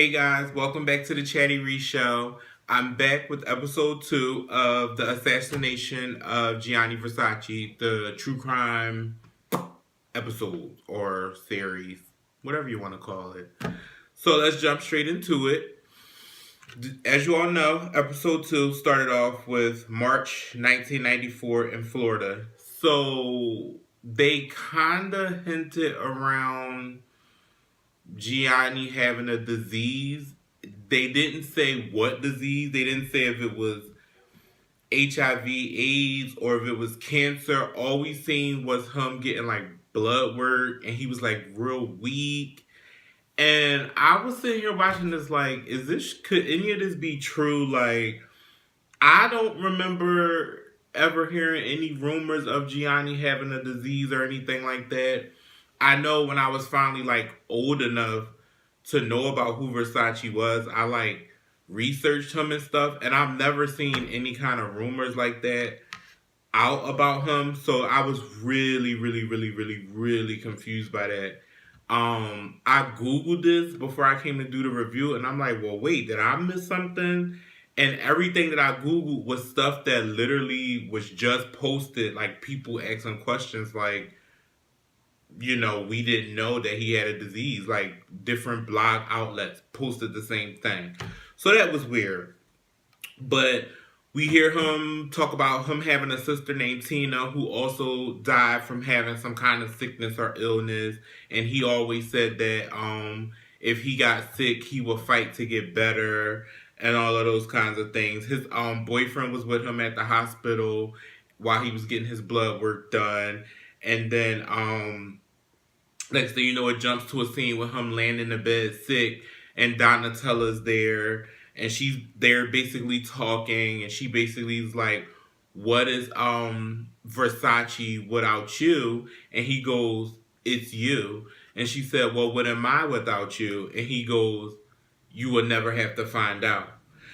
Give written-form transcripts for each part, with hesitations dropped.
Hey guys, welcome back to the Chatty Reese Show. I'm back with episode 2 of the Assassination of Gianni Versace, the true crime episode or series, whatever you want to call it. So let's jump straight into it. As you all know, episode 2 started off with March 1994 in Florida. So they kind of hinted around Gianni having a disease. They didn't say what disease. They didn't say if it was HIV/AIDS or if it was cancer. All we seen was him getting like blood work and he was like real weak. And I was sitting here watching this like, could any of this be true? Like, I don't remember ever hearing any rumors of Gianni having a disease or anything like that. I know when I was finally like old enough to know about who Versace was, I like researched him and stuff, and I've never seen any kind of rumors like that out about him. So I was really confused by that. I Googled this before I came to do the review, and I'm like, well, wait, did I miss something? And everything that I Googled was stuff that literally was just posted, like people asking questions like, we didn't know that he had a disease. Like different blog outlets posted the same thing. So that was weird. But we hear him talk about him having a sister named Tina who also died from having some kind of sickness or illness. And he always said that if he got sick, he would fight to get better and all of those kinds of things. His boyfriend was with him at the hospital while he was getting his blood work done. And then next thing you know, it jumps to a scene with him laying in the bed sick, and Donatella's there, and she's there basically talking, and she basically is like, "What is Versace without you?" And he goes, "It's you." And she said, "Well, what am I without you?" And he goes, "You will never have to find out."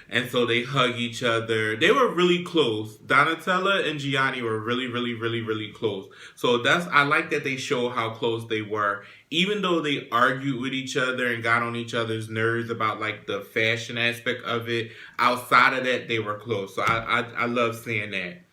And so they hug each other. They were really close. Donatella and Gianni were really close. So I like that they show how close they were. Even though they argued with each other and got on each other's nerves about like the fashion aspect of it, outside of that, they were close. So I love seeing that.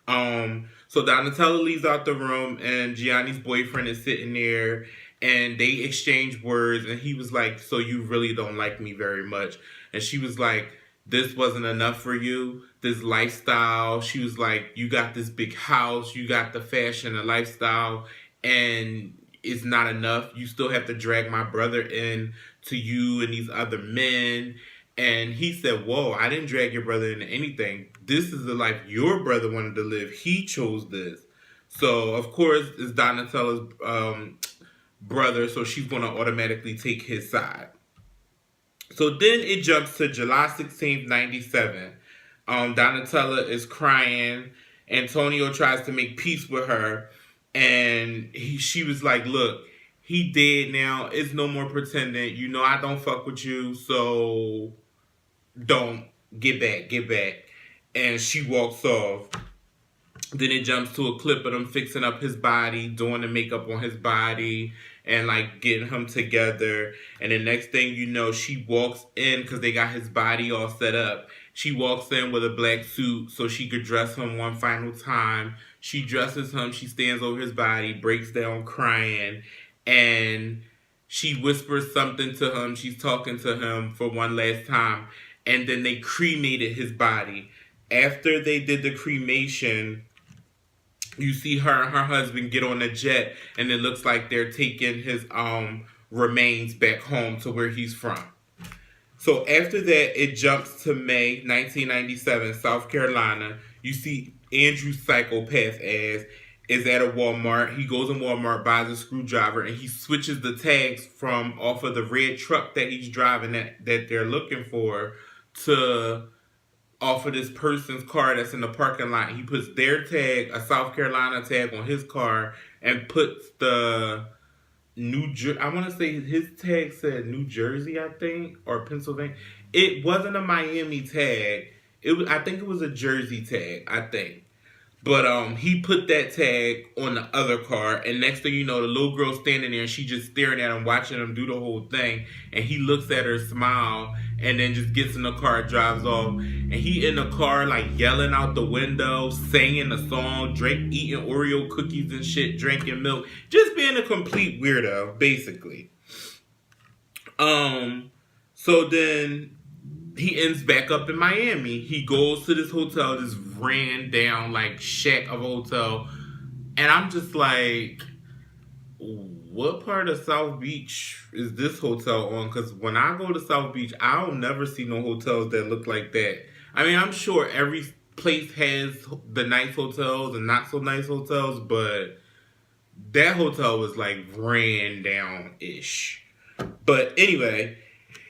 So Donatella leaves out the room and Gianni's boyfriend is sitting there and they exchange words and he was like, "So you really don't like me very much?" And she was like, "This wasn't enough for you, this lifestyle." She was like, "You got this big house, you got the fashion and lifestyle, and it's not enough. You still have to drag my brother in to you and these other men." And he said, "Whoa, I didn't drag your brother into anything. This is the life your brother wanted to live. He chose this." So, of course, it's Donatella's brother, so she's going to automatically take his side. So then it jumps to July 16th, 97. Donatella is crying. Antonio tries to make peace with her. And she was like, "Look, he dead now. It's no more pretending. You know I don't fuck with you. So don't. Get back. And she walks off. Then it jumps to a clip of them fixing up his body, doing the makeup on his body, and like getting him together. And the next thing you know, she walks in because they got his body all set up. She walks in with a black suit so she could dress him one final time. She dresses him, she stands over his body, breaks down crying, and she whispers something to him. She's talking to him for one last time. And then they cremated his body. After they did the cremation, you see her and her husband get on a jet, and it looks like they're taking his remains back home to where he's from. So after that, it jumps to May 1997, South Carolina. You see Andrew's psychopath ass is at a Walmart. He goes in Walmart, buys a screwdriver, and he switches the tags from off of the red truck that he's driving that they're looking for to off of this person's car that's in the parking lot. He puts their tag, a South Carolina tag, on his car and puts the I want to say his tag said New Jersey, I think, or Pennsylvania. It wasn't a Miami tag. I think it was a Jersey tag, I think. But he put that tag on the other car, and next thing you know, the little girl's standing there, and she just staring at him, watching him do the whole thing. And he looks at her, smile, and then just gets in the car, drives off. And he in the car like yelling out the window, singing a song, eating Oreo cookies and shit, drinking milk, just being a complete weirdo, basically. So then he ends back up in Miami. He goes to this hotel, this ran down like shack of a hotel, and I'm just like, what part of South Beach is this hotel on? Because when I go to South Beach, I don't never see no hotels that look like that. I mean, I'm sure every place has the nice hotels and not so nice hotels, but that hotel was like ran down ish. But anyway,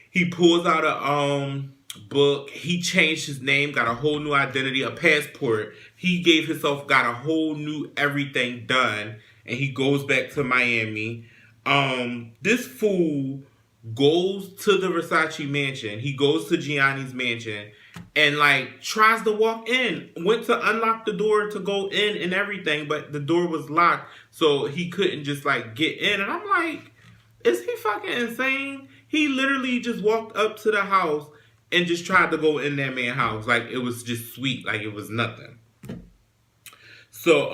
he pulls out a book. He changed his name, got a whole new identity, a passport. He gave himself, got a whole new everything done, and he goes back to Miami. This fool goes to the Versace mansion. He goes to Gianni's mansion and like tries to walk in. Went to unlock the door to go in and everything, but the door was locked, so he couldn't just like get in. And I'm like, is he fucking insane? He literally just walked up to the house and just tried to go in that man's house. Like, it was just sweet. Like, it was nothing. So,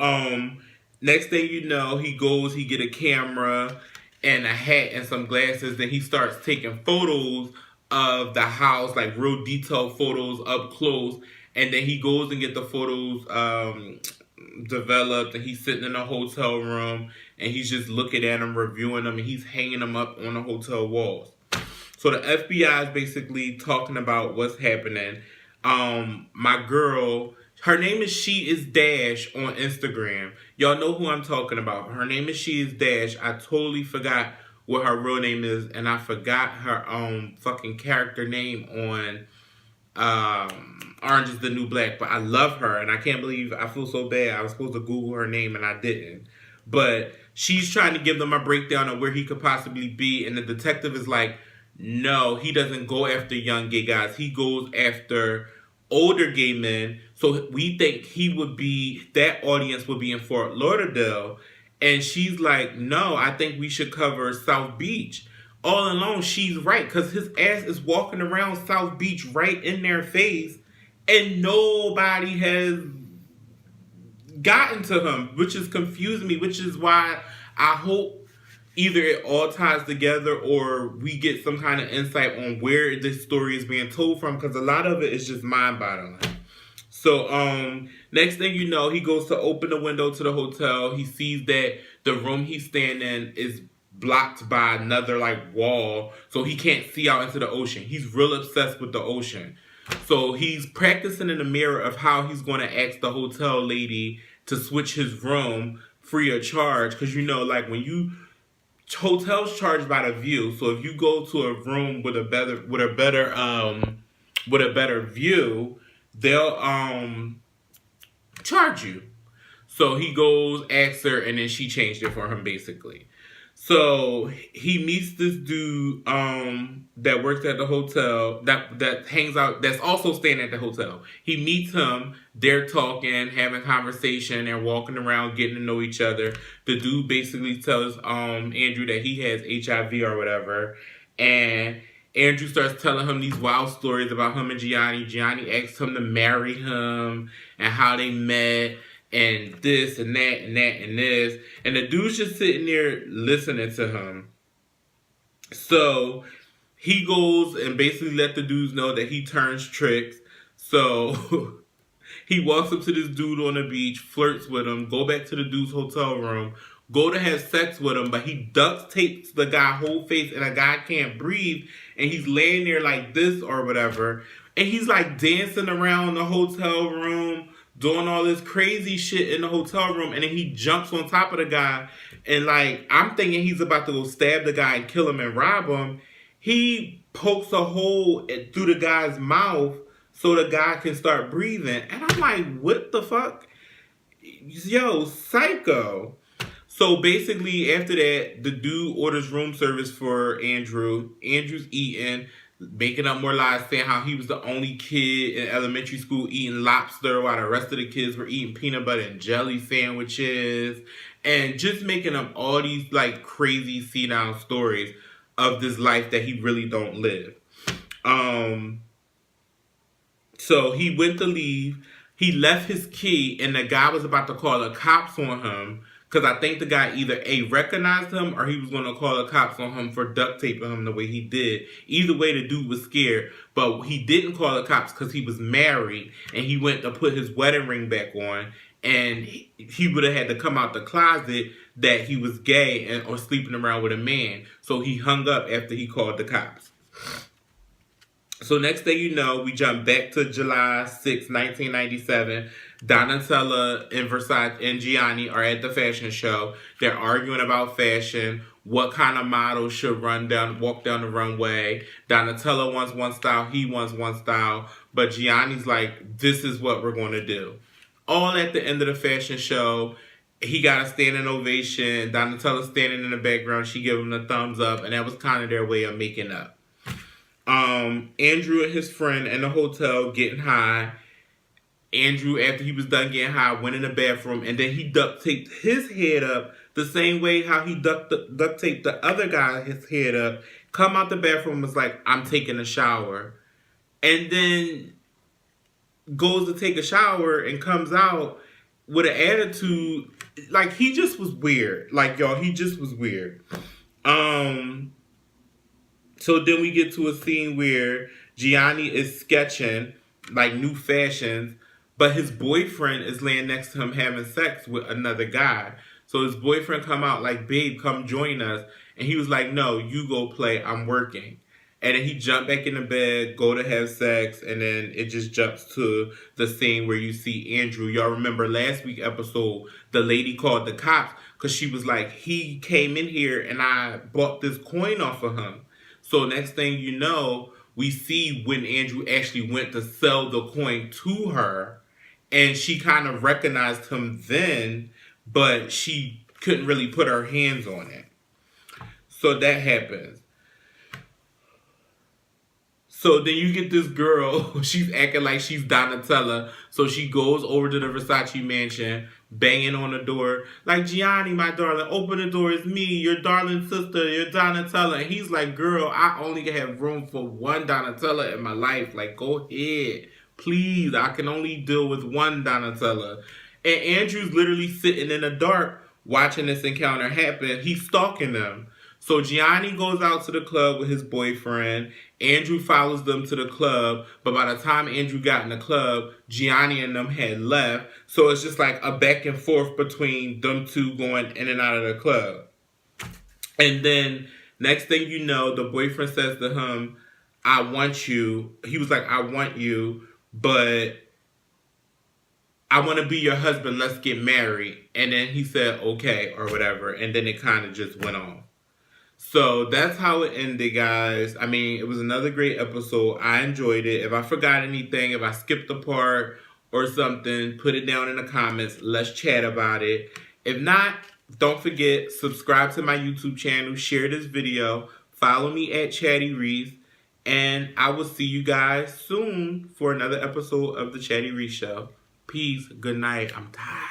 next thing you know, he goes, he get a camera and a hat and some glasses. Then he starts taking photos of the house, like real detailed photos up close. And then he goes and get the photos developed, and he's sitting in a hotel room and he's just looking at them, reviewing them, and he's hanging them up on the hotel walls. So the FBI is basically talking about what's happening. My girl, her name is She Is Dash on Instagram. Y'all know who I'm talking about. Her name is She Is Dash. I totally forgot what her real name is, and I forgot her fucking character name on Orange is the New Black. But I love her, and I can't believe, I feel so bad. I was supposed to Google her name and I didn't. But she's trying to give them a breakdown of where he could possibly be, and the detective is like, no, he doesn't go after young gay guys. He goes after older gay men. So we think he would be, that audience would be in Fort Lauderdale. And she's like, no, I think we should cover South Beach. All along, she's right, because his ass is walking around South Beach right in their face, and nobody has gotten to him, which is confusing me, which is why I hope either it all ties together or we get some kind of insight on where this story is being told from, because a lot of it is just mind-boggling. So, next thing you know, he goes to open the window to the hotel. He sees that the room he's staying in is blocked by another, like, wall, so he can't see out into the ocean. He's real obsessed with the ocean. So he's practicing in the mirror of how he's going to ask the hotel lady to switch his room free of charge, because, you know, like, when you... hotels charge by the view, so if you go to a room with a better view, they'll charge you. So he goes, asks her, and then she changed it for him, basically. So he meets this dude that works at the hotel, that hangs out, that's also staying at the hotel. He meets him, they're talking, having conversation, and walking around, getting to know each other. The dude basically tells Andrew that he has HIV or whatever, and Andrew starts telling him these wild stories about him and Gianni. Gianni asks him to marry him and how they met, and this and that and that and this. And the dude's just sitting there listening to him. So he goes and basically let the dudes know that he turns tricks. So he walks up to this dude on the beach, flirts with him, go back to the dude's hotel room, go to have sex with him, but he duct tapes the guy's whole face and the guy can't breathe, and he's laying there like this or whatever. And he's like dancing around the hotel room, doing all this crazy shit in the hotel room, and then he jumps on top of the guy, and like, I'm thinking he's about to go stab the guy and kill him and rob him. He pokes a hole through the guy's mouth so the guy can start breathing, and I'm like, what the fuck? Yo, psycho. So basically, after that, the dude orders room service for Andrew. Andrew's eating. making up more lies, saying how he was the only kid in elementary school eating lobster while the rest of the kids were eating peanut butter and jelly sandwiches, and just making up all these like crazy see-down stories of this life that he really don't live. So he went to leave. He left his key, and the guy was about to call the cops on him because I think the guy either A, recognized him or he was going to call the cops on him for duct taping him the way he did. Either way, the dude was scared, but he didn't call the cops because he was married, and he went to put his wedding ring back on, and he would have had to come out the closet that he was gay and or sleeping around with a man. So he hung up after he called the cops. So next thing you know, we jump back to July 6, 1997. Donatella and Versace and Gianni are at the fashion show. They're arguing about fashion, what kind of model should walk down the runway. Donatella wants one style, he wants one style, but Gianni's like, this is what we're going to do. All at the end of the fashion show, he got a standing ovation. Donatella's standing in the background. She gave him the thumbs up, and that was kind of their way of making up. Andrew and his friend in the hotel getting high. Andrew, after he was done getting high, went in the bathroom, and then he duct taped his head up the same way how he duct taped the other guy his head up. Come out the bathroom and was like, I'm taking a shower. And then goes to take a shower and comes out with an attitude. Like, he just was weird. Like, y'all, he just was weird. So then we get to a scene where Gianni is sketching like new fashions, but his boyfriend is laying next to him having sex with another guy. So his boyfriend come out like, babe, come join us. And he was like, no, you go play, I'm working. And then he jumped back in the bed, go to have sex, and then it just jumps to the scene where you see Andrew. Y'all remember last week's episode, the lady called the cops because she was like, he came in here and I bought this coin off of him. So next thing you know, we see when Andrew actually went to sell the coin to her, and she kind of recognized him then, but she couldn't really put her hands on it. So that happens. So then you get this girl, she's acting like she's Donatella. So she goes over to the Versace mansion, banging on the door. Like, Gianni, my darling, open the door. It's me, your darling sister, your Donatella. And he's like, girl, I only have room for one Donatella in my life. Like, go ahead. Please, I can only deal with one Donatella. And Andrew's literally sitting in the dark watching this encounter happen. He's stalking them. So Gianni goes out to the club with his boyfriend. Andrew follows them to the club. But by the time Andrew got in the club, Gianni and them had left. So it's just like a back and forth between them two going in and out of the club. And then next thing you know, the boyfriend says to him, I want you. He was like, I want you, but I want to be your husband. Let's get married. And then he said, okay, or whatever. And then it kind of just went on. So that's how it ended, guys. I mean, it was another great episode. I enjoyed it. If I forgot anything, if I skipped a part or something, put it down in the comments. Let's chat about it. If not, don't forget, subscribe to my YouTube channel. Share this video. Follow me at Chatty Reese. And I will see you guys soon for another episode of the Chatty Reese Show. Peace. Good night. I'm tired.